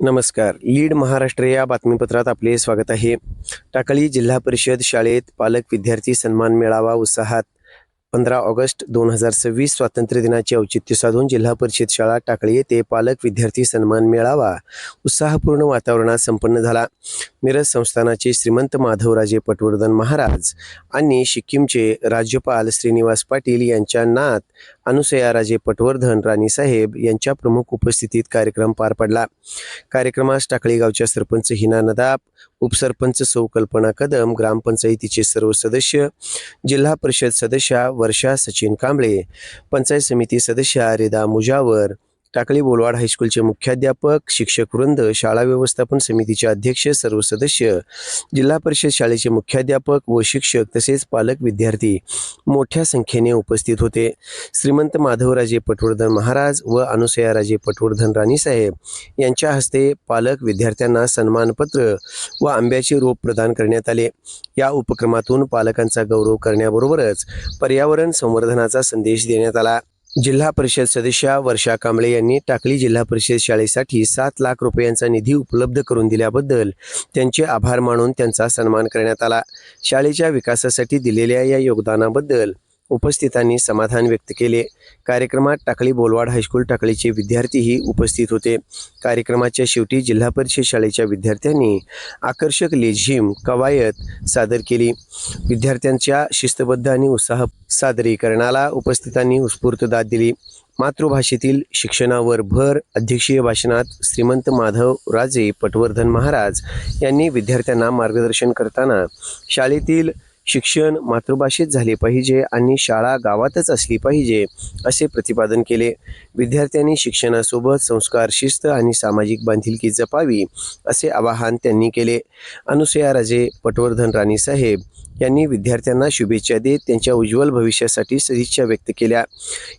नमस्कार. लीड महाराष्ट्र या बातमीपत्रात आपले स्वागत आहे. टाकळी जिल्हा परिषद शाळेत पालक विद्यार्थी सन्मान मेळावा उत्साहात. 15 ऑगस्ट 2026 स्वातंत्र्य दिनाचे औचित्य साधून जिल्हा परिषद शाळा टाकळी येथे पालक विद्यार्थी सन्मान मेळावा उत्साहपूर्ण वातावरणात संपन्न झाला. मिरज संस्थानाचे श्रीमंत माधवराजे पटवर्धन महाराज आणि सिक्कीमचे राज्यपाल श्रीनिवास पाटील यांच्या नात अनुसयाराजे पटवर्धन राणीसाहेब यांच्या प्रमुख उपस्थितीत कार्यक्रम पार पडला. कार्यक्रमास टाकळी गावच्या सरपंच हिना नदाप, उपसरपंच सौ कल्पना कदम, ग्रामपंचायतीचे सर्व सदस्य, जिल्हा परिषद सदस्या वर्षा सचिन कांबळे, पंचायत समिती सदस्या रेदा मुजावर, टाकळी बोलवाड हायस्कूलचे मुख्याध्यापक, शिक्षक वृंद, शाळा व्यवस्थापन समितीचे अध्यक्ष, सर्व सदस्य, जिल्हा परिषद शाळेचे मुख्याध्यापक व शिक्षक तसेच पालक विद्यार्थी मोठ्या संख्येने उपस्थित होते. श्रीमंत माधवराजे पटवर्धन महाराज व अनुसयाराजे पटवर्धन राणीसाहेब यांच्या हस्ते पालक विद्यार्थ्यांना सन्मानपत्र व आंब्याचे रोप प्रदान करण्यात आले. या उपक्रमातून पालकांचा गौरव करण्याबरोबरच पर्यावरण संवर्धनाचा संदेश देण्यात आला. जिल्हा परिषद सदस्या वर्षा कांबळे यांनी टाकळी जिल्हा परिषद शाळेसाठी 7 लाख रुपयांचा निधी उपलब्ध करून दिल्याबद्दल त्यांचे आभार मानून त्यांचा सन्मान करण्यात आला. शाळेच्या विकासासाठी दिलेल्या या योगदानाबद्दल उपस्थितांनी समाधान व्यक्त केले. कार्यक्रमात टाकळी बोलवाड हायस्कूल टाकळीचे विद्यार्थीही उपस्थित होते. कार्यक्रमाच्या शेवटी जिल्हा परिषद शाळेच्या विद्यार्थ्यांनी आकर्षक लेझिम कवायत सादर केली. विद्यार्थ्यांच्या शिस्तबद्ध आणि उत्साह सादरीकरणाला उपस्थितांनी उत्स्फूर्त दाद दिली. मातृभाषेतील शिक्षणावर भर. अध्यक्षीय भाषणात श्रीमंत माधवराजे पटवर्धन महाराज यांनी विद्यार्थ्यांना मार्गदर्शन करताना शाळेतील शिक्षण मातृभाषेत झाले पाहिजे आणि शाळा गावातच असली पाहिजे असे प्रतिपादन केले. विद्यार्थ्यांनी शिक्षणासोबत संस्कार, शिस्त आणि सामाजिक बांधिलकी जपावी असे आवाहन त्यांनी केले. अनुसयाराजे पटवर्धन राणीसाहेब यांनी विद्यार्थ्यांना शुभेच्छा देत त्यांच्या उज्ज्वल भविष्यासाठी सदिच्छा व्यक्त केल्या.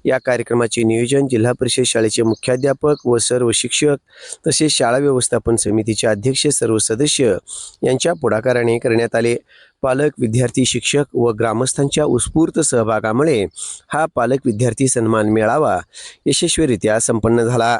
या कार्यक्रमाचे नियोजन जिल्हा परिषद शाळेचे मुख्याध्यापक व सर्व शिक्षक तसेच शाळा व्यवस्थापन समितीचे अध्यक्ष, सर्व सदस्य यांच्या पुढाकाराने करण्यात आले. पालक, विद्यार्थी, शिक्षक व ग्रामस्थांच्या उत्स्फूर्त सहभागामुळे हा पालक विद्यार्थी सन्मान मेळावा यशस्वीरित्या संपन्न झाला.